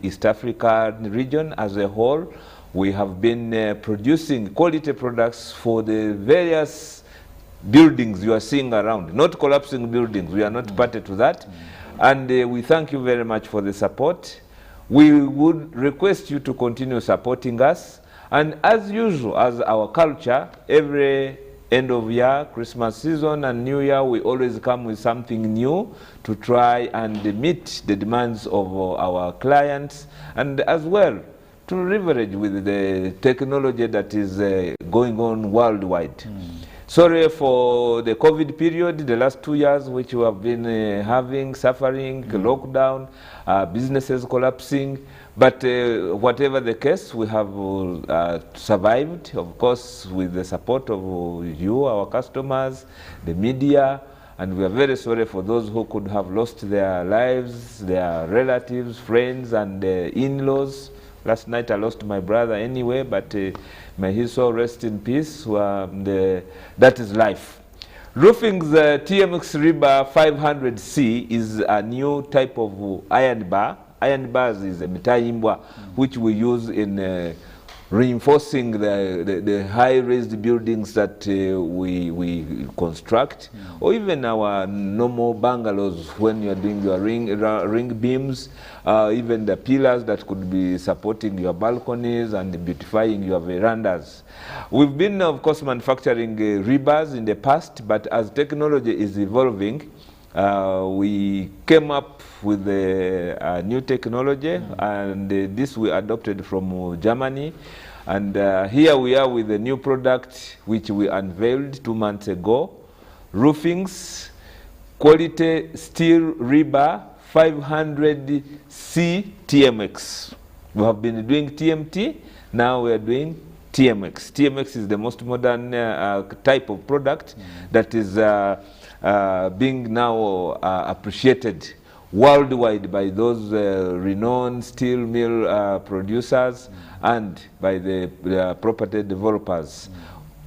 East African region as a whole. We have been producing quality products for the various buildings you are seeing around, not collapsing buildings. We are not party to that. And we thank you very much for the support. We would request you to continue supporting us. And as usual, as our culture, every end of year, Christmas season and New Year, we always come with something new to try and meet the demands of our clients, and as well to leverage with the technology that is going on worldwide. Sorry for the COVID period, the last 2 years, which we have been suffering, lockdown, businesses collapsing. But whatever the case, we have survived, of course, with the support of you, our customers, the media, and we are very sorry for those who could have lost their lives, their relatives, friends, and in-laws. Last night I lost my brother anyway, but may his soul rest in peace. That is life. Roofing's TMX Rebar 500C is a new type of iron bar. Iron bars is a mitaimbwa, which we use in reinforcing the high-raised buildings that we construct, or even our normal bungalows when you're doing your ring beams, even the pillars that could be supporting your balconies and beautifying your verandas. We've been, of course, manufacturing rebars in the past, but as technology is evolving, we came up with a new technology, and this we adopted from Germany. And here we are with a new product which we unveiled 2 months ago. Roofing's quality steel rebar 500C TMX. We have been doing TMT, now we are doing TMX. TMX is the most modern type of product that is being now appreciated worldwide by those renowned steel mill producers and by the property developers.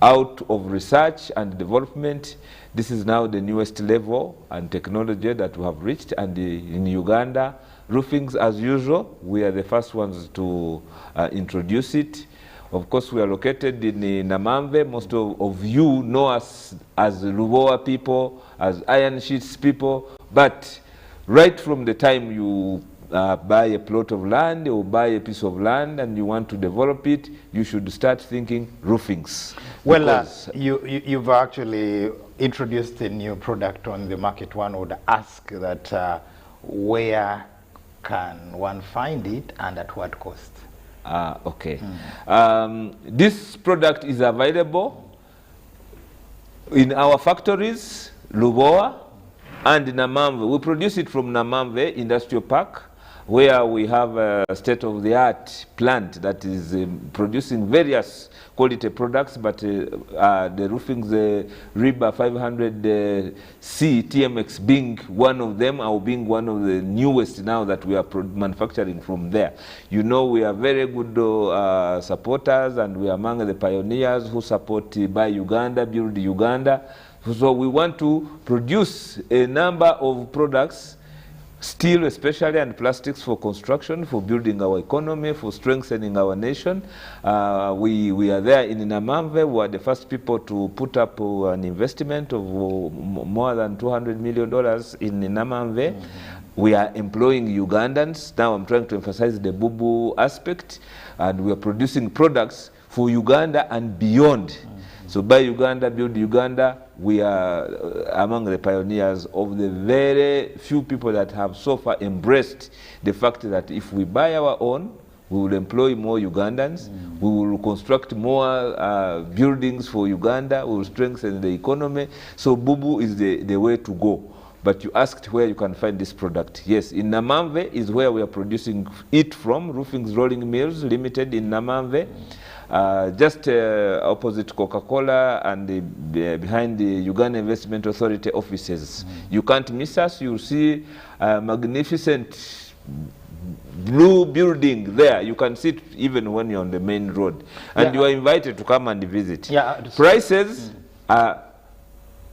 Out of research and development, this is now the newest level and technology that we have reached. And in Uganda, Roofings, as usual, we are the first ones to introduce it. Of course, we are located in Namamve. Most of you know us as Lubowa people, as Iron Sheets people, but right from the time you buy a plot of land or buy a piece of land and you want to develop it, you should start thinking Roofings. Well, you've actually introduced a new product on the market. One would ask that where can one find it and at what cost? Okay. This product is available in our factories, Lubowa and Namamve. We produce it from Namamve Industrial Park, where we have a state-of-the-art plant that is producing various quality products, but the Roofing's Rebar 500C TMX being one of them, or being one of the newest now that we are manufacturing from there. You know, we are very good supporters, and we are among the pioneers who support Buy Uganda, Build Uganda. So we want to produce a number of products, steel especially, and plastics for construction, for building our economy, for strengthening our nation. We are there in Namamve. We are the first people to put up an investment of more than $200 million in Namamve. We are employing Ugandans. Now I'm trying to emphasize the Bubu aspect, and we are producing products for Uganda and beyond. So Buy Uganda, Build Uganda, we are among the pioneers of the very few people that have so far embraced the fact that if we buy our own, we will employ more Ugandans, we will construct more buildings for Uganda, we will strengthen the economy. So Bubu is the way to go. But you asked where you can find this product. Yes, in Namamve is where we are producing it from, Roofing's Rolling Mills Limited in Namamve. Just opposite Coca-Cola and behind the Uganda Investment Authority offices. You can't miss us. You'll see a magnificent blue building there. You can see it even when you're on the main road. And you are invited to come and visit. Yeah, prices are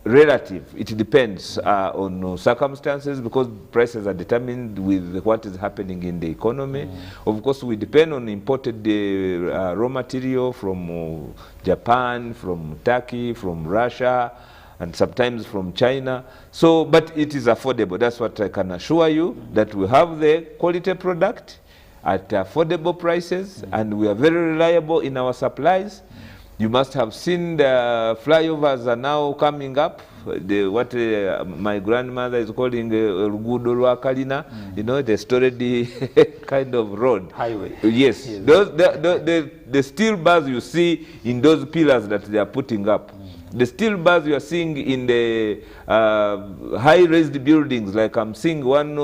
relative. It depends on circumstances, because prices are determined with what is happening in the economy. Of course, we depend on imported raw material from Japan, from Turkey, from Russia, and sometimes from China. So, but it is affordable. That's what I can assure you, that we have the quality product at affordable prices, and we are very reliable in our supplies. You must have seen the flyovers are now coming up, what my grandmother is calling Rugudo Rwa Kalina, you know, the storied kind of road. Highway. Yes, Yes. The steel bars you see in those pillars that they are putting up, the steel bars you are seeing in the high-raised buildings, like I'm seeing one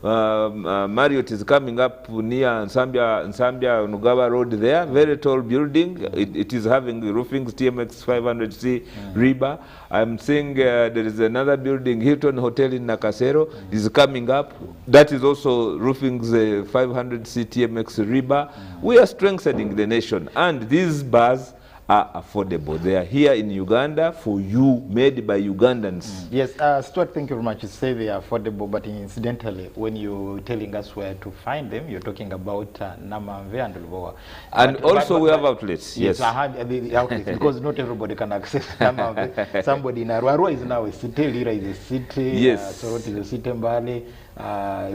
Marriott is coming up near Nsambya Nugaba Road there, very tall building. It is having the roofings TMX 500C rebar. I'm seeing there is another building, Hilton Hotel in Nakasero, is coming up. That is also roofings 500C TMX rebar. We are strengthening the nation, and these bars are affordable. They are here in Uganda for you, made by Ugandans. Yes, Stuart, thank you very much. You say they are affordable, but incidentally, when you're telling us where to find them, you're talking about Namamve and Lubowa. And also we have outlets. Yes, I had the outlets, because not everybody can access Namamve. Somebody in Arua is now a city, Lira is a city, yes. Soroti is a city, Mbale.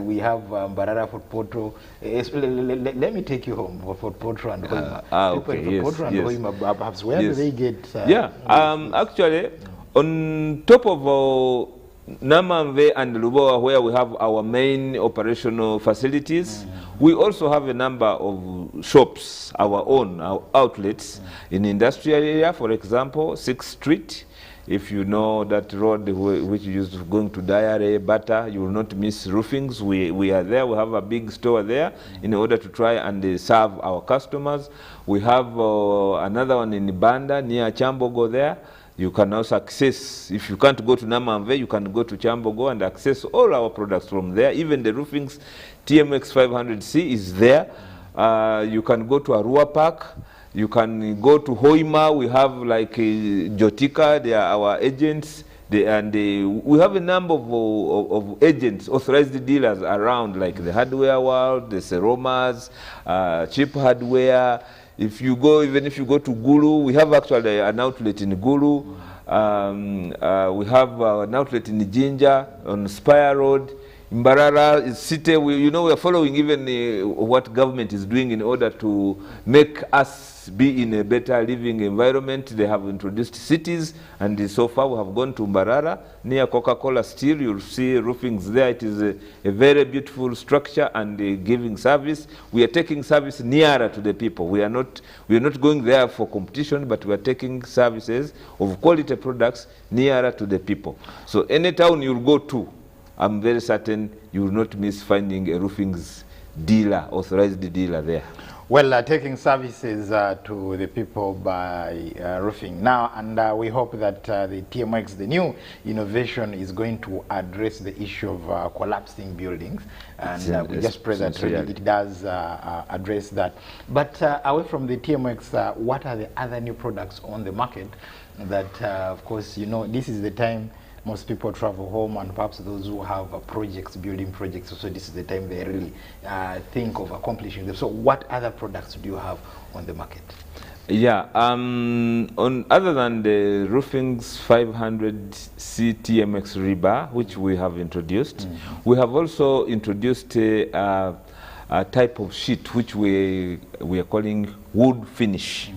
We have Mbarara Fort Portal. Let me take you home for Fort Portal and Hoima. Okay, yes, Portal and yes. Hoima, perhaps where do they get? Actually, on top of Namamve and Lubowa, where we have our main operational facilities, we also have a number of shops, our own, our outlets in industrial area. For example, 6th Street. If you know that road which is going to Diary, Bata, you will not miss roofings. We are there. We have a big store there in order to try and serve our customers. We have another one in Banda near Chambogo there. You can also access, if you can't go to Namamve, you can go to Chambogo and access all our products from there. Even the roofings, TMX 500C is there. You can go to Arua Park. You can go to Hoima. We have like Jotika, they are our agents. We have a number of agents, authorized dealers around, like the Hardware World, the Seromas, Cheap Hardware. If you go to Gulu, we have actually an outlet in Gulu. We have an outlet in Jinja on Spire Road. Mbarara is city. We are following even what government is doing in order to make us be in a better living environment. They have introduced cities, and so far we have gone to Mbarara near Coca-Cola Steel. You'll see roofings there. It is a very beautiful structure and giving service. We are taking service nearer to the people. We are not going there for competition, but we are taking services of quality products nearer to the people. So any town you'll go to, I'm very certain you will not miss finding a roofings dealer, authorized dealer there. Well, taking services to the people by roofing now, and we hope that the TMX, the new innovation, is going to address the issue of collapsing buildings, and we just pray that it does address that. But away from the TMX, what are the other new products on the market that, of course, this is the time most people travel home, and perhaps those who have projects, building projects, so this is the time they really think of accomplishing them. So what other products do you have on the market? Yeah, other than the roofings 500C TMX rebar, which we have introduced, we have also introduced a type of sheet which we are calling wood finish.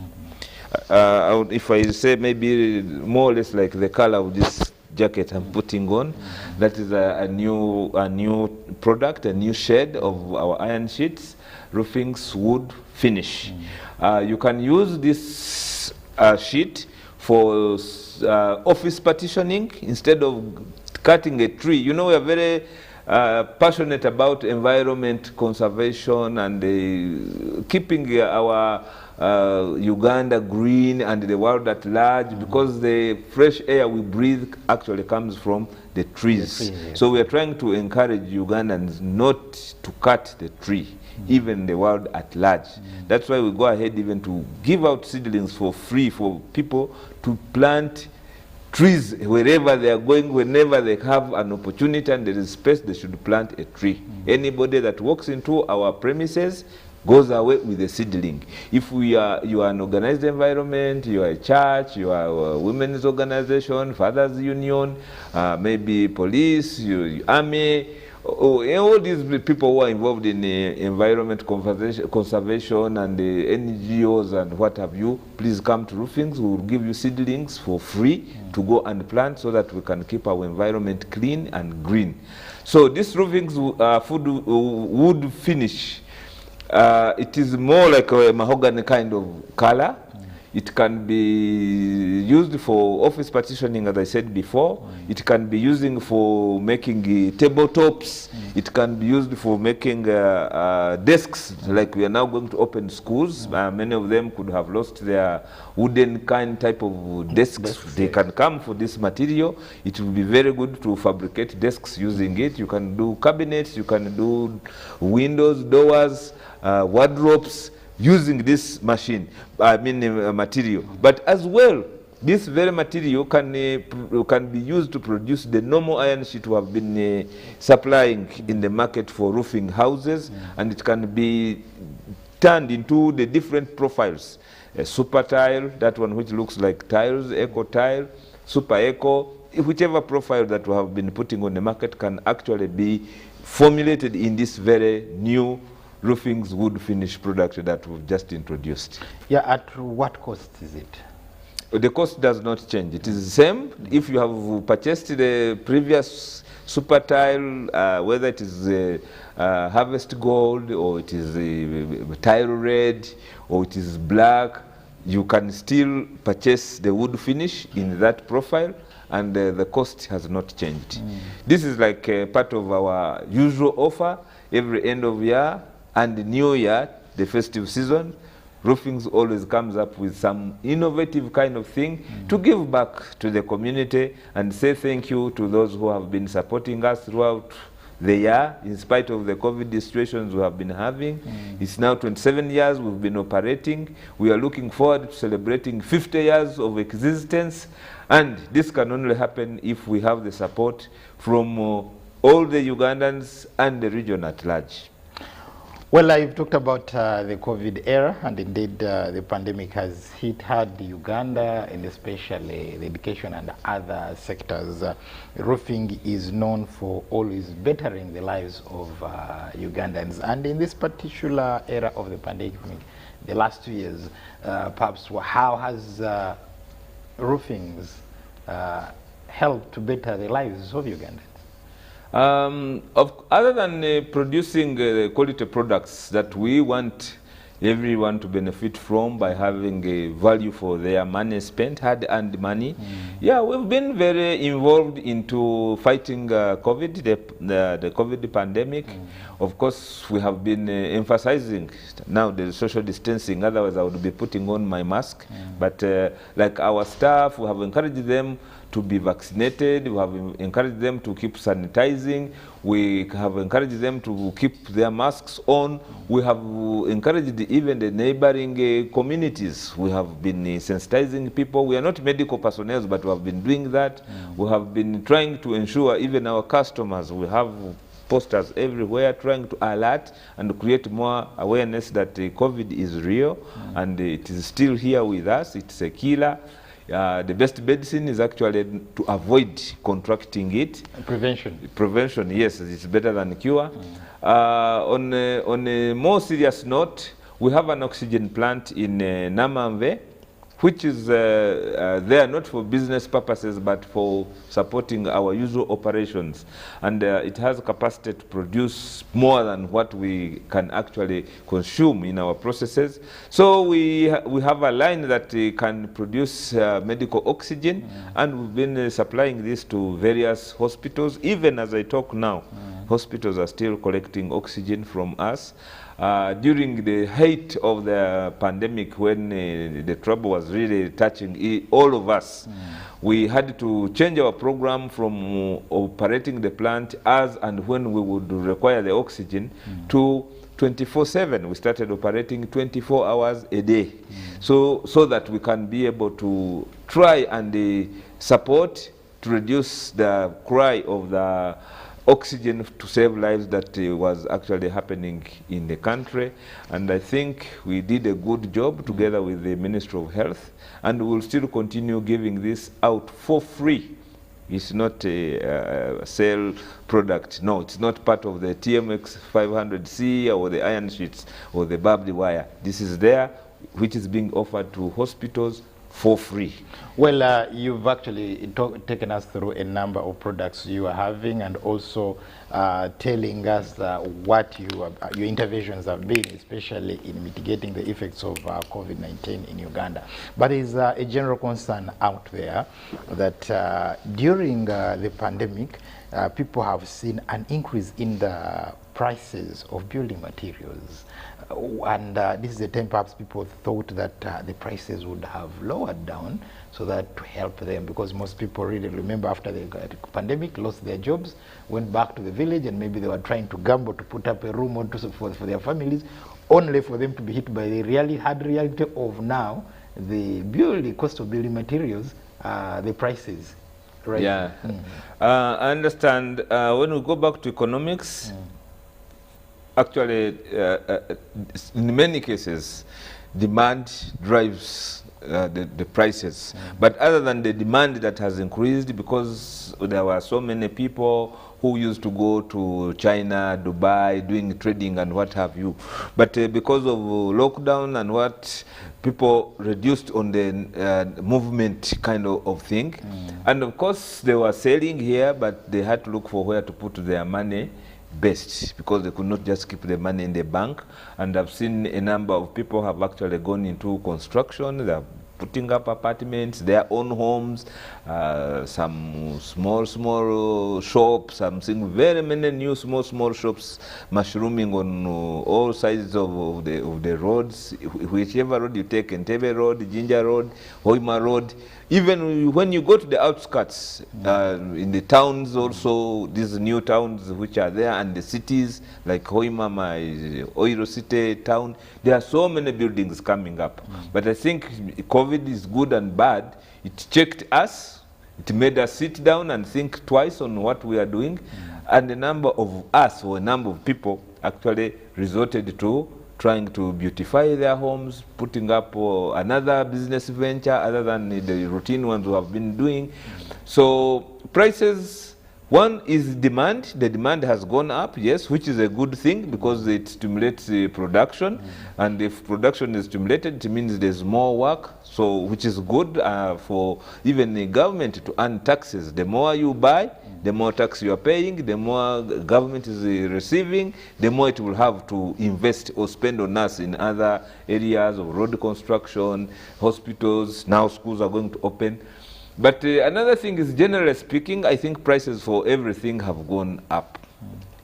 If I say maybe more or less like the color of this jacket I'm putting on, that is a new product, a new shade of our iron sheets, roofings wood finish. You can use this sheet for office partitioning instead of cutting a tree. We are very passionate about environment conservation and keeping our Uganda green and the world at large, because the fresh air we breathe actually comes from the trees. So we are trying to encourage Ugandans not to cut the tree, even the world at large. That's why we go ahead even to give out seedlings for free for people to plant trees wherever they are going. Whenever they have an opportunity and there is space, they should plant a tree. Anybody that walks into our premises goes away with a seedling. If you are an organized environment, you are a church, you are a women's organization, fathers union, maybe police, army, all these people who are involved in environment conservation and NGOs and what have you, please come to Roofings. We will give you seedlings for free to go and plant so that we can keep our environment clean and green. So this Roofings wood finish, it is more like a mahogany kind of color. It can be used for office partitioning, as I said before. It can be used for making tabletops. It can be used for making desks, like we are now going to open schools. Many of them could have lost their wooden kind type of desks. They can come for this material. It will be very good to fabricate desks using it. You can do cabinets, you can do windows, doors, wardrobes, using this machine, material. But as well, this very material can be used to produce the normal iron sheet we have been supplying in the market for roofing houses, and it can be turned into the different profiles. A super tile, that one which looks like tiles, eco tile, super eco, whichever profile that we have been putting on the market can actually be formulated in this very new Roofings wood finish product that we've just introduced. Yeah, at what cost is it? The cost does not change. It is the same. If you have purchased the previous super tile, whether it is harvest gold or it is tile red or it is black, you can still purchase the wood finish in that profile, and the cost has not changed. This is like part of our usual offer every end of year and the new year, the festive season. Roofings always comes up with some innovative kind of thing to give back to the community and say thank you to those who have been supporting us throughout the year, in spite of the COVID situations we have been having. It's now 27 years we've been operating. We are looking forward to celebrating 50 years of existence, and this can only happen if we have the support from all the Ugandans and the region at large. Well, I've talked about the COVID era, and indeed the pandemic has hit hard Uganda, and especially the education and other sectors. Roofing is known for always bettering the lives of Ugandans, and in this particular era of the pandemic, the last 2 years, perhaps how has Roofings helped to better the lives of Ugandans? Other than producing quality products that we want everyone to benefit from by having a value for their money spent, hard-earned money. Yeah, we've been very involved into fighting COVID, the COVID pandemic. Of course, we have been emphasizing now the social distancing, otherwise I would be putting on my mask. But like our staff, we have encouraged them to be vaccinated, we have encouraged them to keep sanitizing, we have encouraged them to keep their masks on, we have encouraged even the neighboring communities. We have been sensitizing people. We are not medical personnel, but we have been doing that. We have been trying to ensure even our customers, we have posters everywhere trying to alert and create more awareness that COVID is real and it is still here with us. It's a killer. The best medicine is actually to avoid contracting it. Prevention. Prevention, yes, it's better than cure. On a more serious note, we have an oxygen plant in Namamve, which is there not for business purposes, but for supporting our usual operations. And it has capacity to produce more than what we can actually consume in our processes. So we have a line that can produce medical oxygen, and we've been supplying this to various hospitals. Even as I talk now, hospitals are still collecting oxygen from us. During the height of the pandemic, when the trouble was really touching all of us, we had to change our program from operating the plant as and when we would require the oxygen to 24/7. We started operating 24 hours a day, so that we can be able to try and support to reduce the cry of the oxygen to save lives that was actually happening in the country. And I think we did a good job together with the Ministry of Health, and we'll still continue giving this out for free. It's not a sale product. No, it's not part of the TMX 500C or the iron sheets or the barbed wire. This is there, which is being offered to hospitals for free. Well, you've actually taken us through a number of products you are having, and also telling us what your interventions have been, especially in mitigating the effects of COVID-19 in Uganda. But is a general concern out there that during the pandemic, people have seen an increase in the prices of building materials. And this is the time perhaps people thought that the prices would have lowered down, so that to help them, because most people really remember after the pandemic, lost their jobs, went back to the village, and maybe they were trying to gamble to put up a room or for their families, only for them to be hit by the really hard reality of now the cost of building materials, the prices. Right? Yeah, I understand. When we go back to economics, actually, in many cases, demand drives the prices. But other than the demand that has increased, because there were so many people who used to go to China, Dubai, doing trading and what have you. But because of lockdown and what, people reduced on the movement kind of thing. And of course, they were selling here, but they had to look for where to put their money best, because they could not just keep the money in the bank. And I've seen a number of people have actually gone into construction. They're putting up apartments, their own homes, some small shops. I'm seeing very many new small shops mushrooming on all sides of the roads, whichever road you take, Entebbe Road, Jinja Road, Hoima Road. Even when you go to the outskirts, in the towns also, these new towns which are there, and the cities like Hoima, my Oiro City town, there are so many buildings coming up. But I think COVID is good and bad. It checked us. It made us sit down and think twice on what we are doing. And a number of us, or a number of people, actually resorted to trying to beautify their homes, putting up another business venture other than the routine ones we have been doing. So prices, one is demand. The demand has gone up, yes, which is a good thing, because it stimulates production. And if production is stimulated, it means there's more work, so which is good for even the government to earn taxes. The more you buy, the more tax you are paying, the more government is receiving, the more it will have to invest or spend on us in other areas of road construction, hospitals. Now schools are going to open. But another thing is, generally speaking, I think prices for everything have gone up.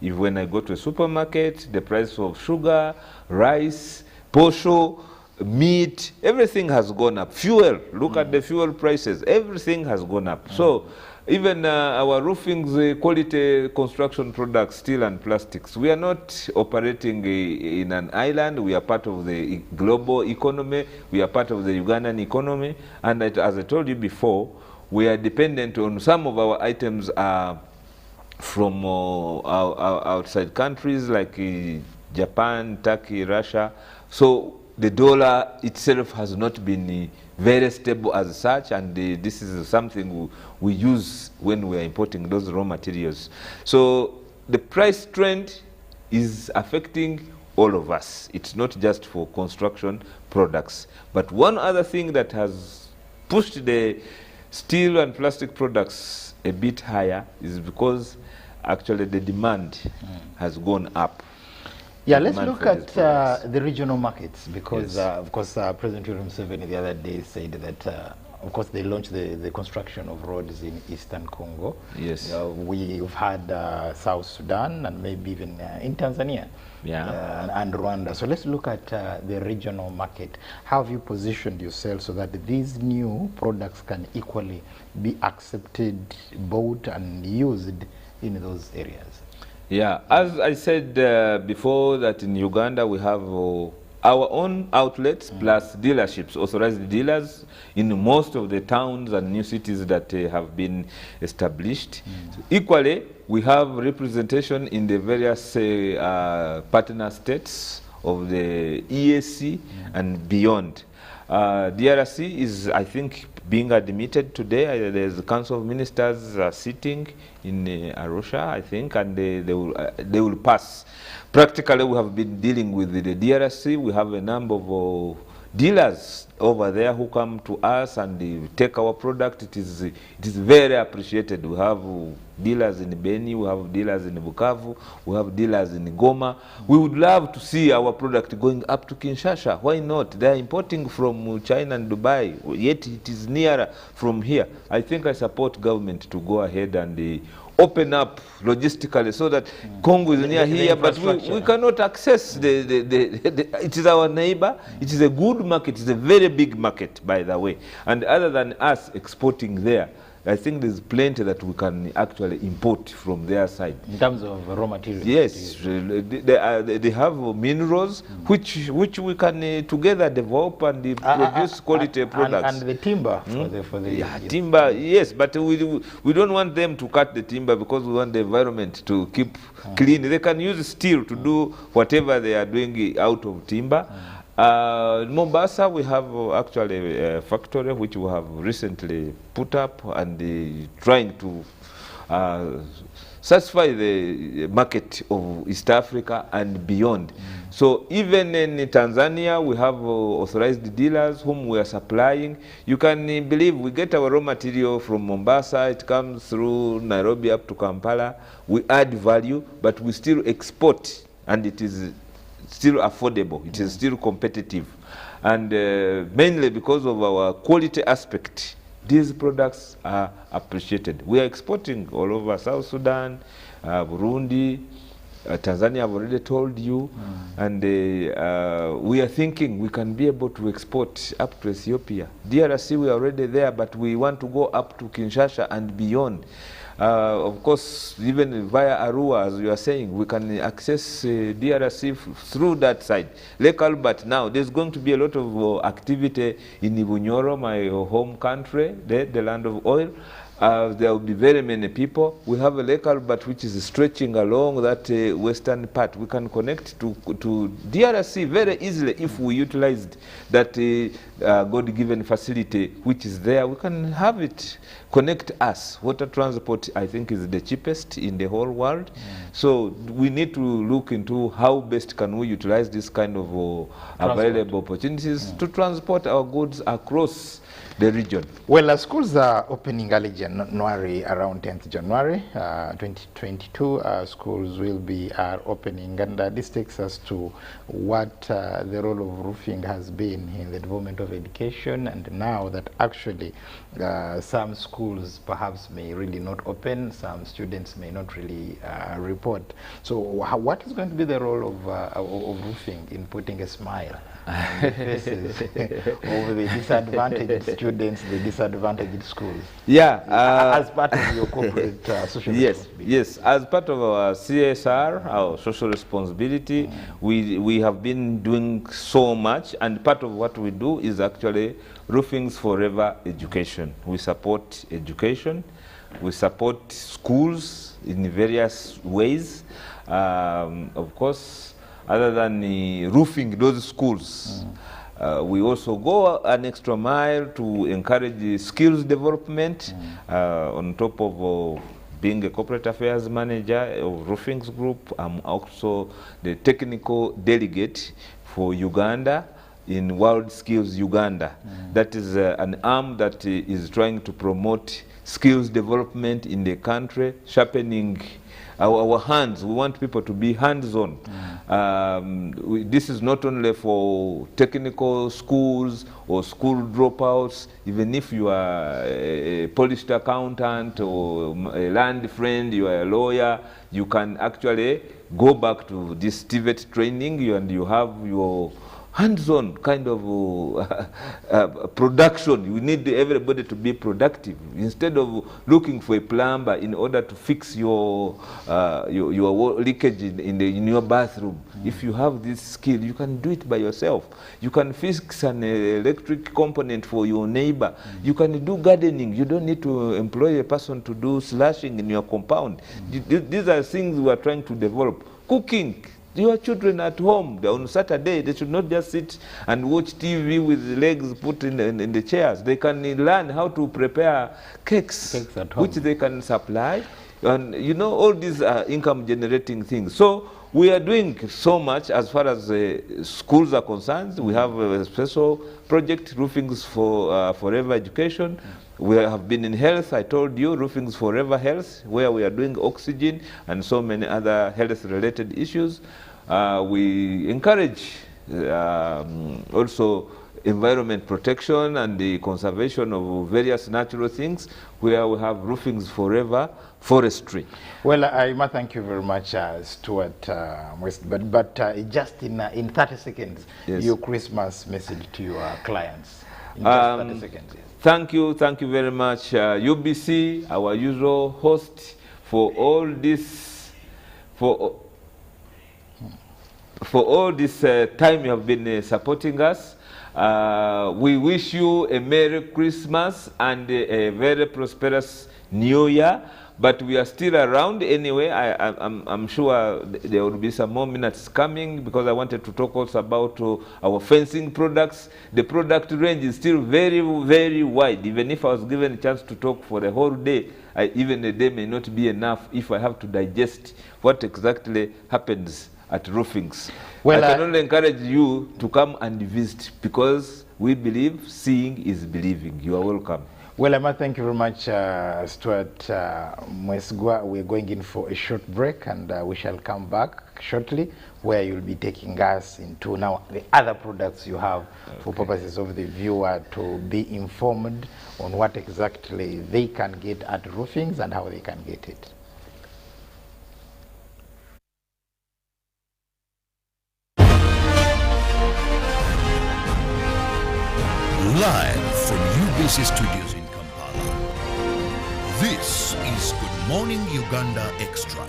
If when I go to a supermarket, the price of sugar, rice, posho, meat, everything has gone up. Fuel, look at the fuel prices, everything has gone up. So even our roofings, quality construction products, steel and plastics, we are not operating in an island. We are part of the global economy. We are part of the Ugandan economy. And as I told you before, we are dependent on some of our items from outside countries like Japan, Turkey, Russia. So the dollar itself has not been very stable as such, and this is something we use when we are importing those raw materials. So the price trend is affecting all of us. It's not just for construction products. But one other thing that has pushed the steel and plastic products a bit higher is because actually the demand has gone up. Yeah, let's look at the regional markets, because yes, of course President Yoweri Museveni the other day said that of course they launched the construction of roads in Eastern Congo. Yes. We've had South Sudan and maybe even in Tanzania, and Rwanda. So let's look at the regional market. How have you positioned yourself so that these new products can equally be accepted, bought and used in those areas? Yeah, as I said before, that in Uganda we have our own outlets plus dealerships, authorized dealers in most of the towns and new cities that have been established. So equally, we have representation in the various partner states of the EAC and beyond. DRC is, I think, being admitted today. There's the Council of Ministers sitting in Arusha, I think, and they will pass. Practically, we have been dealing with the DRC. We have a number of dealers over there who come to us and they take our product. It is very appreciated. We have dealers in Beni, we have dealers in Bukavu, we have dealers in Goma. We would love to see our product going up to Kinshasa. Why not? They are importing from China and Dubai, yet it is nearer from here. I think I support government to go ahead and open up logistically so that Congo is near here, but we cannot access it is our neighbor. It is a good market. It is a very big market, by the way. And other than us exporting there, I think there's plenty that we can actually import from their side. In terms of raw materials? Yes, they have minerals which we can together develop and produce quality products. And the timber for the timber, yes, but we don't want them to cut the timber because we want the environment to keep clean. They can use steel to do whatever they are doing out of timber. In Mombasa, we have actually a factory which we have recently put up and trying to satisfy the market of East Africa and beyond. So even in Tanzania, we have authorized dealers whom we are supplying. You can believe we get our raw material from Mombasa, it comes through Nairobi up to Kampala. We add value, but we still export, and it is still affordable, it is still competitive. And mainly because of our quality aspect, these products are appreciated. We are exporting all over South Sudan, Burundi, Tanzania, I've already told you, and we are thinking we can be able to export up to Ethiopia. DRC, we are already there, but we want to go up to Kinshasa and beyond. Of course, even via Arua, as you are saying, we can access DRC through that side. Lake Albert now, there's going to be a lot of activity in Ibunyoro, my home country, the land of oil. There will be very many people. We have a Lake Albert which is stretching along that western part. We can connect to DRC very easily if we utilized that God-given facility which is there. We can have it connect us. Water transport, I think, is the cheapest in the whole world. So we need to look into how best can we utilize this kind of available opportunities to transport our goods across the region. Well, schools are opening early January, around 10th January 2022. Schools will be opening, and this takes us to what the role of roofing has been in the development of education, and now that actually some schools perhaps may really not open, some students may not really report. So what is going to be the role of roofing in putting a smile on the faces of the disadvantaged students, the disadvantaged schools? Yeah. As part of your corporate social responsibility. Yes, as part of our CSR, our social responsibility, we have been doing so much, and part of what we do is actually Roofings Forever education. We support education, we support schools in various ways. Of course, other than roofing those schools, we also go an extra mile to encourage skills development on top of being a corporate affairs manager of Roofings Group. I'm also the technical delegate for Uganda in World Skills Uganda. That is an arm that is trying to promote skills development in the country, sharpening our hands. We want people to be hands-on. This is not only for technical schools or school dropouts. Even if you are a polished accountant or a land friend, you are a lawyer, you can actually go back to this TVET training and you have your hands-on kind of production. You need everybody to be productive instead of looking for a plumber in order to fix your leakage in your bathroom. If you have this skill, you can do it by yourself. You can fix an electric component for your neighbor. You can do gardening. You don't need to employ a person to do slashing in your compound. These are things we are trying to develop. Cooking. Your children at home, on Saturday, they should not just sit and watch TV with legs put in the chairs. They can learn how to prepare cakes at home, which they can supply. And you know, all these are income generating things. So we are doing so much as far as schools are concerned. We have a special project, Roofings for Forever Education. We have been in health, I told you, Roofings Forever Health, where we are doing oxygen and so many other health-related issues. We encourage also environment protection and the conservation of various natural things, where we have Roofings Forever Forestry. Well, I must thank you very much, Stuart. But just in 30 seconds, yes, your Christmas message to your clients. In just 30 seconds. Yes. Thank you very much, UBC, our usual host, for all this, for all this time you have been supporting us. We wish you a Merry Christmas and a very prosperous New Year. But we are still around anyway. I'm sure there will be some more minutes coming, because I wanted to talk also about our fencing products. The product range is still very, very wide. Even if I was given a chance to talk for the whole day, even a day may not be enough if I have to digest what exactly happens at Roofings. Well, I can only encourage you to come and visit, because we believe seeing is believing. You are welcome. Well, Emma, thank you very much, Stuart Mwesgwa. We're going in for a short break, and we shall come back shortly, where you'll be taking us into now the other products you have, okay, for purposes of the viewer to be informed on what exactly they can get at Roofings and how they can get it. Live from UBC Studios in Kampala, this is Good Morning Uganda Extra.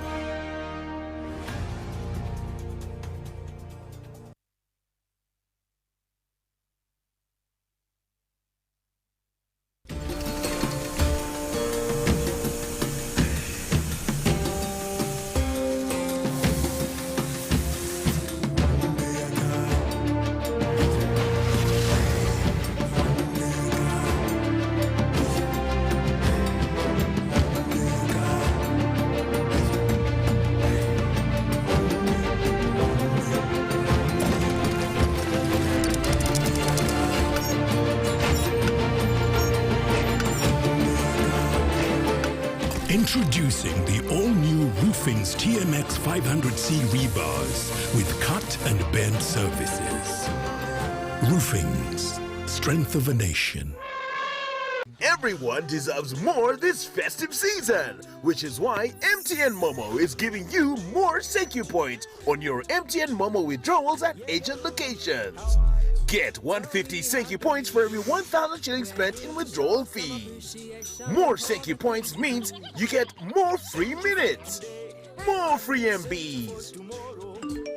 Introducing the all-new Roofings TMX 500C rebars with cut and bend surfaces. Roofings, strength of a nation. Everyone deserves more this festive season, which is why MTN Momo is giving you more Secu points on your MTN Momo withdrawals at agent locations. Get 150 Secu points for every 1,000 shillings spent in withdrawal fees. More Secu points means you get more free minutes, more free MBs,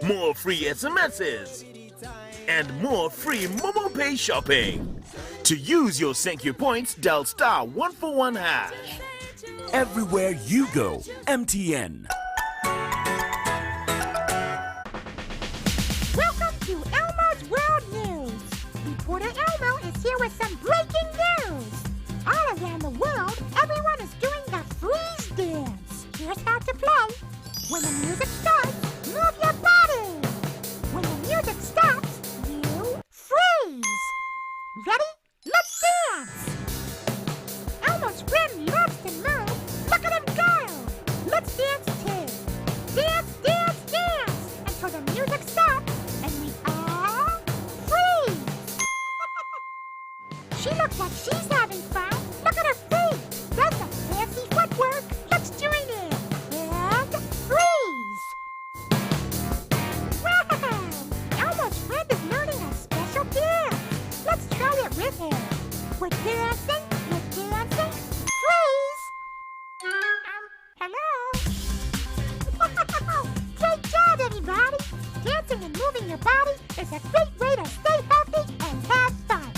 more free SMSs, and more free Momo Pay shopping. To use your Secu points, dial *141#. Everywhere you go, MTN. Welcome to Elmo's World News. Reporter Elmo is here with some breaking news. All around the world, everyone is doing the freeze dance. Here's how to play. When the music starts, move your body. When the music stops, you freeze. Ready? Let's dance. Elmo's friend loves to move. Look at him go. Let's dance too. Dance, dance, dance. Until the music stops and we all freeze. She looks like she's having fun. Look at her feet. That's some fancy footwork. Let's join in. And freeze. Wow! Elmo's friend is learning a We're dancing, freeze! Hello? Great job, everybody! Dancing and moving your body is a great way to stay healthy and have fun.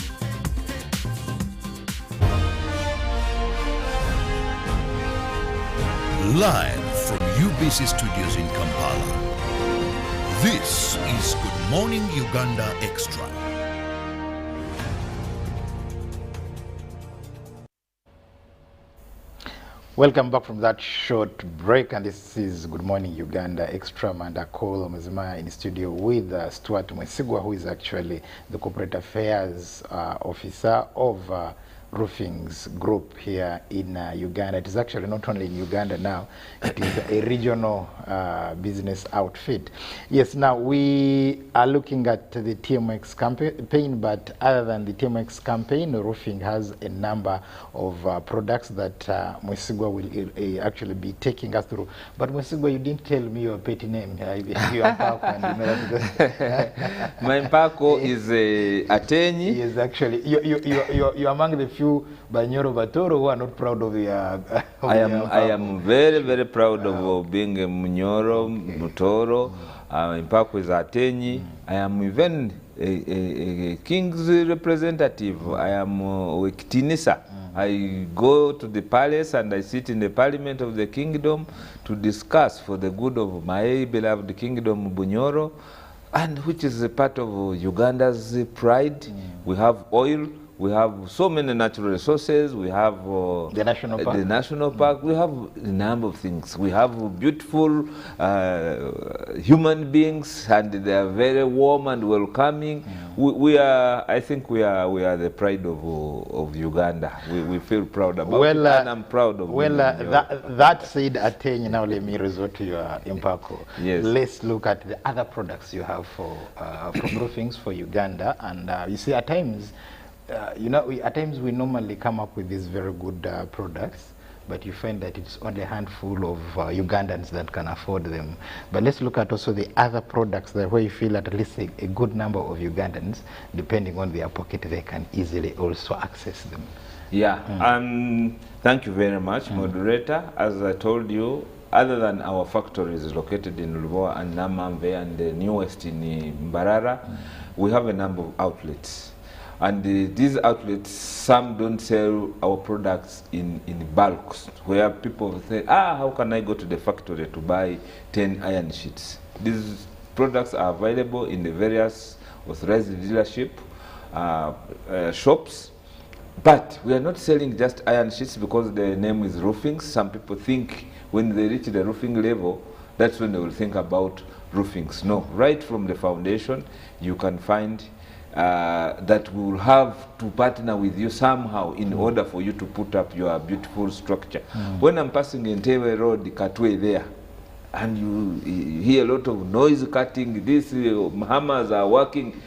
Live from UBC Studios in Kampala, this is Good Morning Uganda Extra. Welcome back from that short break, and this is Good Morning Uganda Extra. Manda Cole Muzima in studio with Stuart Mwesigwa, who is actually the Corporate Affairs Officer of Roofings Group here in Uganda. It is actually not only in Uganda now, it is a regional business outfit. Yes, now we are looking at the TMX campaign, but other than the TMX campaign, Roofing has a number of products that Mwesigwa will actually be taking us through. But Mwesigwa, you didn't tell me your petty name. My mpako is Atenyi. Yes, actually, you're among the few Banyoro Batoro who are not proud of the. I am very, very proud of being a Munyoro, Mutoro. Mpako is Atenyi. I am even a king's representative. I am a Kitinisa. I go to the palace and I sit in the parliament of the kingdom to discuss for the good of my beloved kingdom Bunyoro, and which is a part of Uganda's pride. We have oil. We have so many natural resources. We have the national park. We have a number of things. We have beautiful human beings, and they are very warm and welcoming. We are, I think, we are the pride of Uganda. We feel proud about it, and I'm proud of it. Well, that said, Atenyi, now let me resort to your Impako. Yes. Let's look at the other products you have for from Roofings for Uganda, and you see at times. At times we normally come up with these very good products, but you find that it's only a handful of Ugandans that can afford them. But let's look at also the other products that where you feel at least a good number of Ugandans, depending on their pocket, they can easily also access them. Yeah, thank you very much, moderator. As I told you, other than our factories located in Lubowa and Namamve and the newest in Mbarara, we have a number of outlets. And these outlets, some don't sell our products in bulks, where people say, how can I go to the factory to buy 10 iron sheets? These products are available in the various authorized dealership shops. But we are not selling just iron sheets because the name is roofing. Some people think when they reach the roofing level, that's when they will think about roofings. No, right from the foundation, you can find that we will have to partner with you somehow in order for you to put up your beautiful structure. When I'm passing in Tewe Road, Katwe there, and you hear a lot of noise cutting, these hammers are working,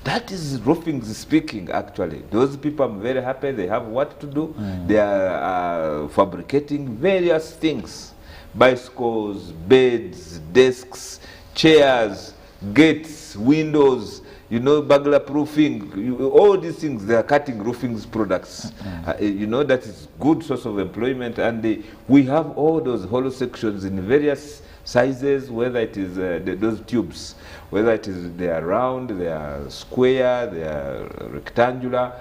that is roofing speaking, actually. Those people, I'm very happy, they have what to do. They are fabricating various things, bicycles, beds, desks, chairs, gates, windows, burglar proofing, all these things, they are cutting roofing products. That is good source of employment. And we have all those hollow sections in various sizes, whether it is those tubes, whether it is they are round, they are square, they are rectangular.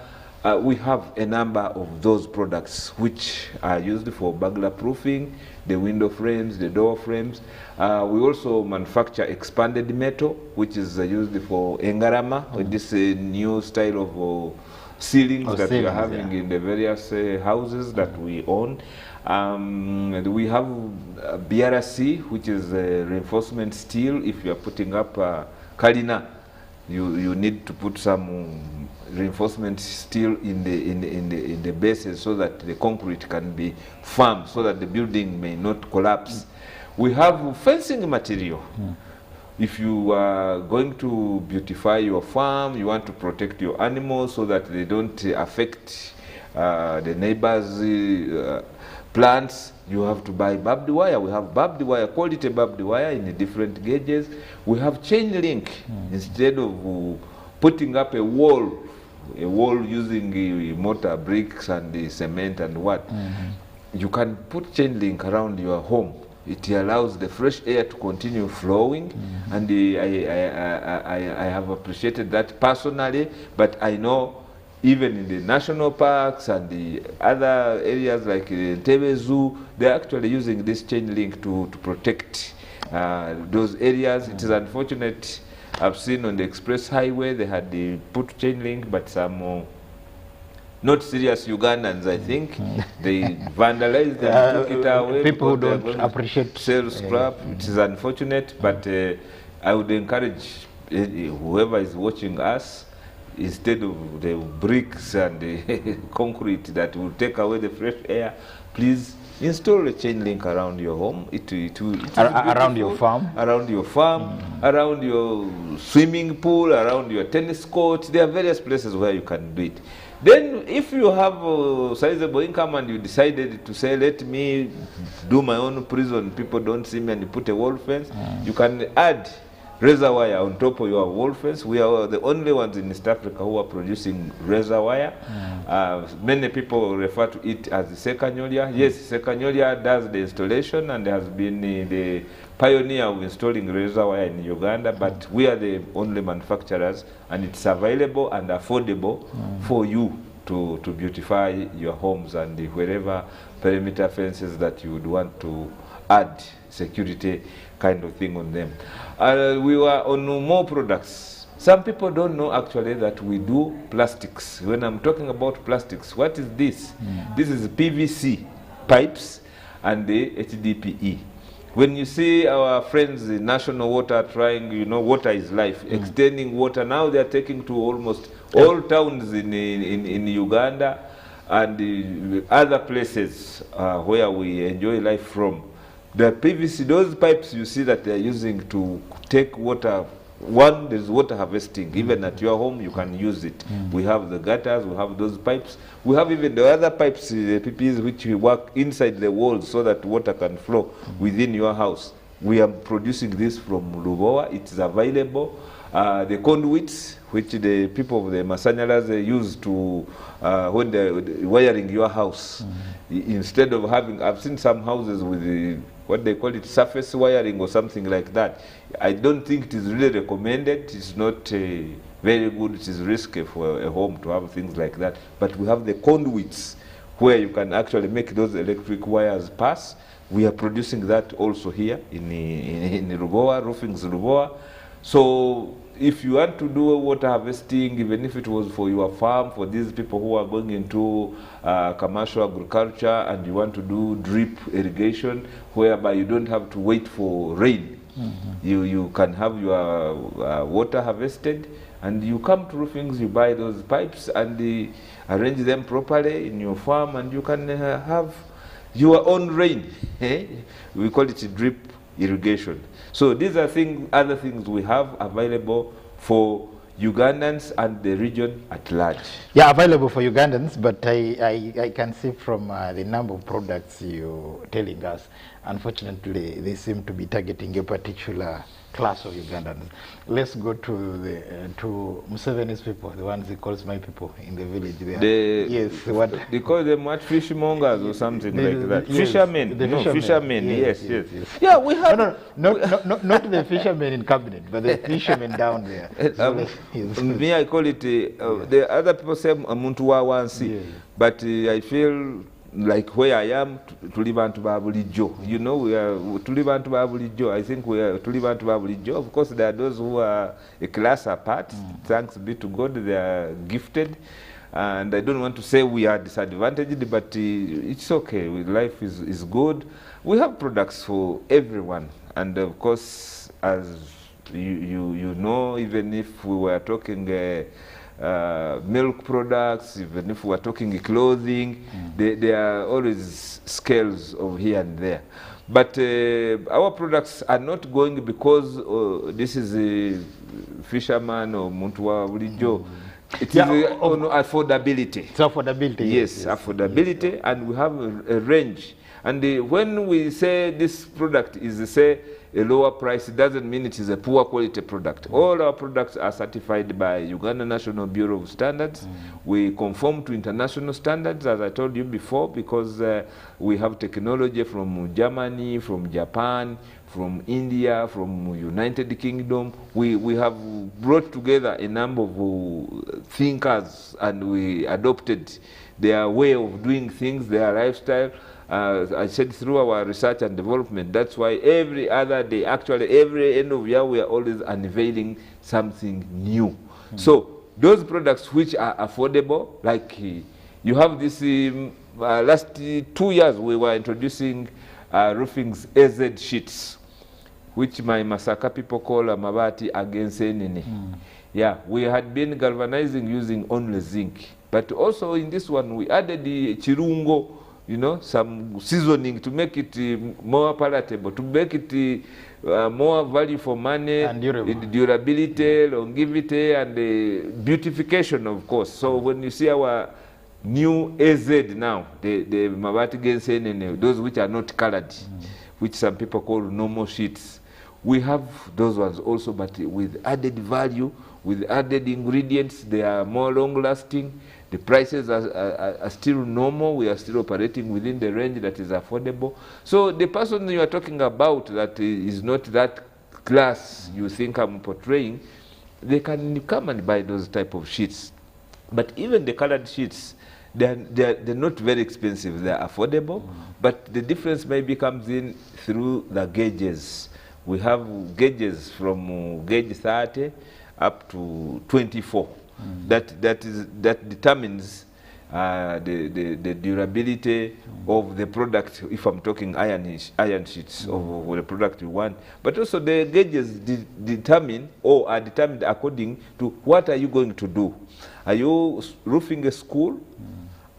We have a number of those products which are used for burglar proofing, the window frames, the door frames. We also manufacture expanded metal, which is used for engarama, with this new style of ceilings that we are having in the various houses that we own. And we have BRC, which is reinforcement steel. If you are putting up Kalina, you need to put some reinforcement steel in the bases so that the concrete can be firm, so that the building may not collapse. We have fencing material. If you are going to beautify your farm, you want to protect your animals so that they don't affect the neighbors' plants, you have to buy barbed wire. We have barbed wire, quality barbed wire in different gauges. We have chain link. Instead of putting up a wall a wall using mortar, bricks and cement and what, you can put chain link around your home. It allows the fresh air to continue flowing, and I have appreciated that personally, but I know even in the national parks and the other areas like Tebe Zoo, they're actually using this chain link to protect those areas. It is unfortunate. I've seen on the express highway they had put chain link, but some not serious Ugandans, I think, they vandalized and took it away. People who don't appreciate sell scrap. It is unfortunate, but I would encourage whoever is watching us, instead of the bricks and the concrete that will take away the fresh air, please install a chain link around your home. It around your farm, around your swimming pool, around your tennis court. There are various places where you can do it. Then if you have a sizable income and you decided to say, let me do my own prison, people don't see me, and you put a wall fence, you can add razor wire on top of your wall fence. We are the only ones in East Africa who are producing razor wire. Many people refer to it as Sekanyolia. Yes, Sekanyolia does the installation and has been the pioneer of installing razor wire in Uganda, but we are the only manufacturers, and it's available and affordable for you to beautify your homes and wherever perimeter fences that you would want to add security kind of thing on them. We were on more products. Some people don't know actually that we do plastics. When I'm talking about plastics, what is this? This is PVC pipes and the HDPE. When you see our friends in National Water trying, you know, water is life, extending water, now they are taking to almost all towns in Uganda and other places where we enjoy life from. The PVC, those pipes you see that they're using to take water, one, there's water harvesting. Even at your home, you can use it. We have the gutters, we have those pipes. We have even the other pipes, the PPs, which we work inside the walls so that water can flow within your house. We are producing this from Lubowa. It is available. The conduits, which the people of the Masanyalas use to, when they're wiring your house. Instead of having, I've seen some houses with what they call it, surface wiring or something like that. I don't think it is really recommended. It's not very good. It is risky for a home to have things like that. But we have the conduits where you can actually make those electric wires pass. We are producing that also here in Lubowa, Roofings Lubowa. So if you want to do water harvesting, even if it was for your farm, for these people who are going into commercial agriculture, and you want to do drip irrigation, whereby you don't have to wait for rain, you can have your water harvested, and you come to Roofings, you buy those pipes and arrange them properly in your farm, and you can have your own rain. We call it drip irrigation. So these are other things we have available for Ugandans and the region at large. Yeah, available for Ugandans, but I can see from the number of products you're telling us, unfortunately, they seem to be targeting a particular class of Ugandans. Let's go to Museveni's people, the ones he calls my people in the village there. Yes, what they call them, what, fishmongers or something like that. Yes, fishermen, fishermen. Yes. Yeah, we have not the fishermen in cabinet, but the fishermen down there. Me, I call it. The other people say muntu wa wansi, but I feel like where I am, tuli bantu ba bulijjo. You know, we are tuli bantu ba bulijjo. I think we are tuli bantu ba bulijjo. Of course, there are those who are a class apart. Thanks be to God, they are gifted. And I don't want to say we are disadvantaged, but it's okay. Life is good. We have products for everyone. And of course, as you know, even if we were talking milk products, even if we are talking clothing, there are always scales of here and there. But our products are not going because this is a fisherman or muntu wa bulijjo. It is on affordability. It's affordability. Yes, affordability, and we have a range. And when we say this product is, say, a lower price, it doesn't mean it is a poor quality product. All our products are certified by Uganda National Bureau of Standards. We conform to international standards, as I told you before, because we have technology from Germany, from Japan, from India, from United Kingdom. We have brought together a number of thinkers, and we adopted their way of doing things, their lifestyle. I said through our research and development. That's why every other day, actually every end of year, we are always unveiling something new. So those products which are affordable, like you have this, last 2 years we were introducing roofing's AZ sheets, which my Masaka people call Mabati Agensenene. Yeah, we had been galvanizing using only zinc. But also in this one, we added the chirungo, you know, some seasoning to make it more palatable, to make it more value for money, and durability, longevity, and beautification, of course. So when you see our new AZ now, the Mabati Gensen, those which are not colored, which some people call normal sheets, we have those ones also, but with added value, with added ingredients. They are more long-lasting. The prices are still normal. We are still operating within the range that is affordable. So the person you are talking about that is not that class you think I'm portraying, they can come and buy those type of sheets. But even the colored sheets, they're not very expensive. They're affordable, but the difference maybe comes in through the gauges. We have gauges from gauge 30 up to 24. That determines the durability of the product, if I'm talking iron sheets of the product you want. But also the gauges determine or are determined according to what are you going to do. Are you roofing a school?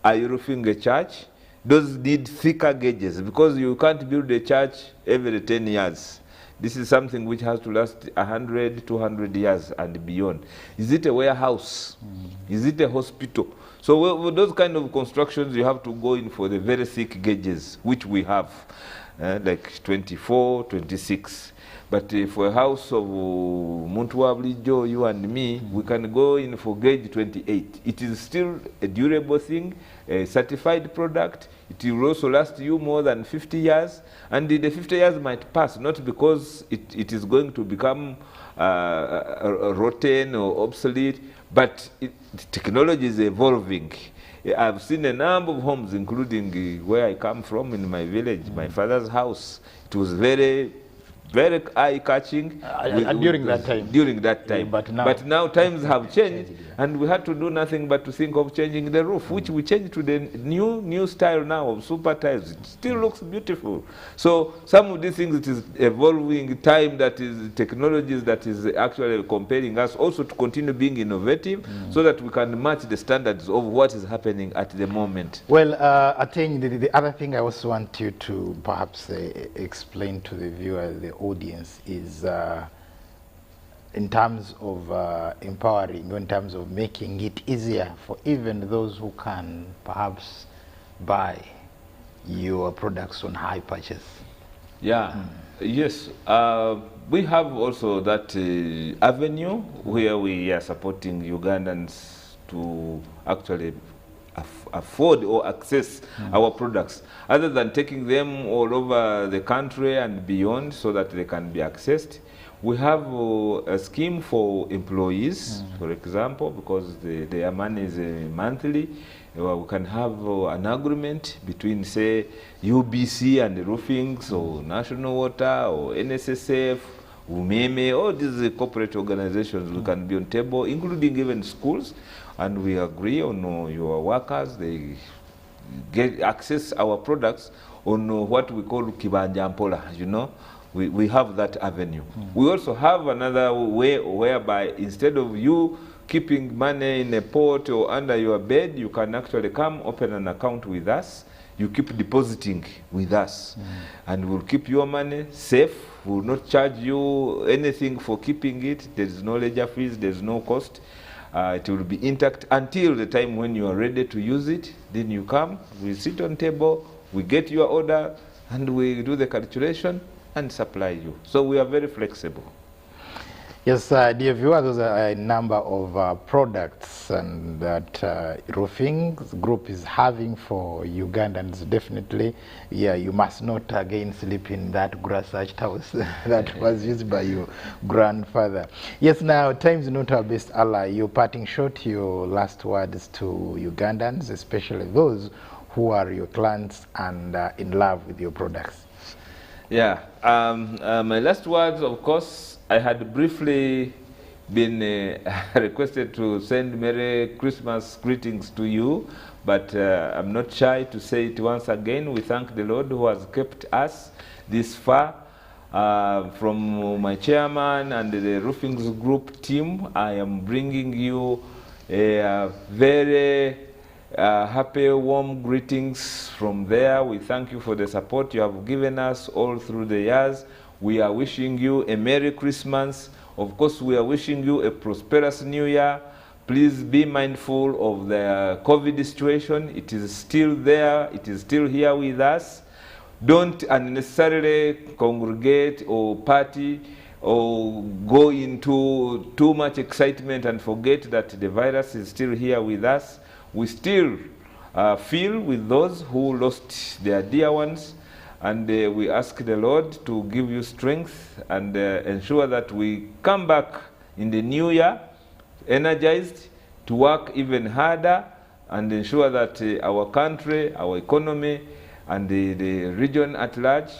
Are you roofing a church? Those need thicker gauges because you can't build a church every 10 years. This is something which has to last 100, 200 years and beyond. Is it a warehouse? Is it a hospital? So with those kind of constructions, you have to go in for the very thick gauges, which we have, like 24, 26. But for a house of Muntu Joe, you and me, we can go in for gauge 28. It is still a durable thing, a certified product. It will also last you more than 50 years. And the 50 years might pass, not because it is going to become rotten or obsolete, but technology is evolving. I've seen a number of homes, including where I come from in my village, my father's house. It was very eye-catching during that time. During that time. But now times have changed, and we had to do nothing but to think of changing the roof, which we changed to the new style now of super tiles. It still looks beautiful. So some of these things, it is evolving time, that is technologies that is actually compelling us also to continue being innovative so that we can match the standards of what is happening at the moment. Well, I think the other thing I also want you to perhaps explain to the viewer, the audience, is in terms of empowering, in terms of making it easier for even those who can perhaps buy your products on high purchase. Yeah, yes. We have also that avenue where we are supporting Ugandans to actually afford or access our products, other than taking them all over the country and beyond so that they can be accessed. We have a scheme for employees, for example, because their money is monthly. We can have an agreement between, say, UBC and the roofings, or National Water, or NSSF, UMEME, all these corporate organizations. We can be on table, including even schools, and we agree on your workers. They get access our products on what we call Kibanja Mpola, you know. We have that avenue. We also have another way whereby instead of you keeping money in a pot or under your bed, you can actually come open an account with us. You keep depositing with us, and we'll keep your money safe. We will not charge you anything for keeping it. There is no ledger fees, there's no cost. It will be intact until the time when you are ready to use it. Then you come, we sit on table, we get your order, and we do the calculation, and supply you. So we are very flexible. Yes, dear viewer, those are a number of products and that roofing group is having for Ugandans. Definitely, yeah, you must not again sleep in that grass-thatched house that was used by your grandfather. Yes, now time is not our best ally. You're parting short your last words to Ugandans, especially those who are your clients and in love with your products. Yeah, my last words, of course, I had briefly been requested to send Merry Christmas greetings to you, but I'm not shy to say it once again. We thank the Lord who has kept us this far. From my chairman and the roofing group team, I am bringing you a very happy, warm greetings from there. We thank you for the support you have given us all through the years. We are wishing you a Merry Christmas. Of course, we are wishing you a prosperous New Year. Please be mindful of the COVID situation. It is still there. It is still here with us. Don't unnecessarily congregate or party or go into too much excitement and forget that the virus is still here with us. We still feel with those who lost their dear ones, and we ask the Lord to give you strength and ensure that we come back in the new year energized to work even harder and ensure that our country, our economy, and the region at large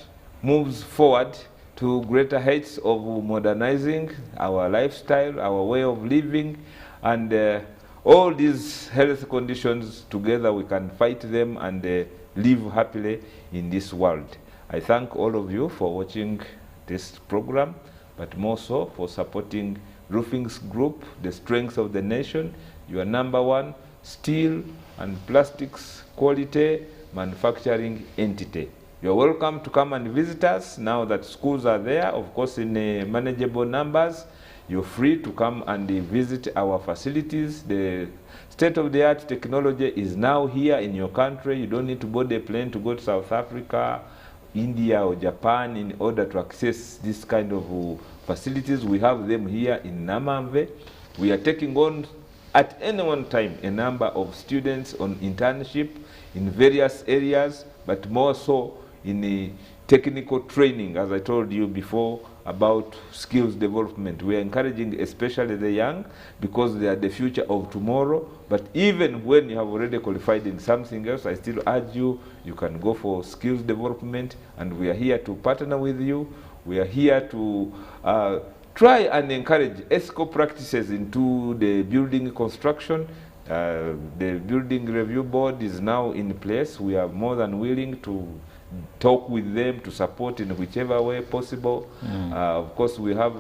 moves forward to greater heights of modernizing our lifestyle, our way of living, and all these health conditions together we can fight them and live happily in this world. I thank all of you for watching this program, but more so for supporting Roofing's Group, the strength of the nation. You are #1 steel and plastics quality manufacturing entity. You're welcome to come and visit us now that schools are there, of course in manageable numbers. You're free to come and visit our facilities. The state-of-the-art technology is now here in your country. You don't need to board a plane to go to South Africa, India, or Japan in order to access this kind of facilities. We have them here in Namamve. We are taking on, at any one time, a number of students on internship in various areas, but more so in the technical training, as I told you before, about skills development. We are encouraging especially the young because they are the future of tomorrow. But even when you have already qualified in something else, I still urge you, you can go for skills development, and we are here to partner with you. We are here to try and encourage ethical practices into the building construction. The building review board is now in place. We are more than willing to talk with them to support in whichever way possible. Of course, we have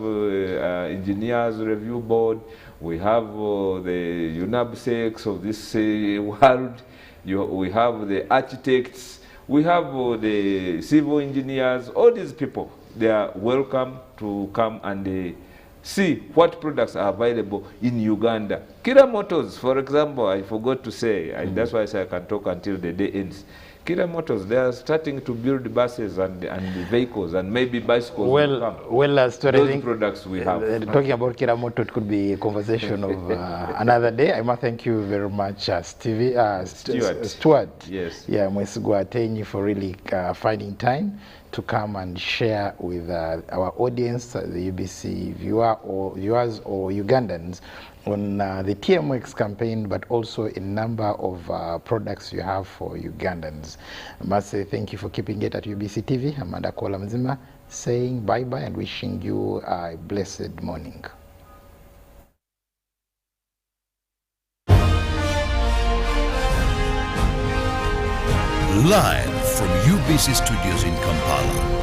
engineers review board. We have the UNABSEX of this world. We have the architects. We have the civil engineers. All these people, they are welcome to come and see what products are available in Uganda. Kira Motors, for example, I forgot to say, that's why I say I can talk until the day ends. Kira Motors, they are starting to build buses and vehicles and maybe bicycles. Those products we have. Talking about Kira Motors, it could be a conversation of another day. I must thank you very much, Stuart. Yes. Yeah, Mwesigwa Atenyi, for really finding time to come and share with our audience, the UBC viewers or Ugandans, on the TMX campaign, but also a number of products you have for Ugandans. I must say thank you for keeping it at UBC TV. Amanda Kola Mzima saying bye-bye and wishing you a blessed morning. Live from UBC Studios in Kampala.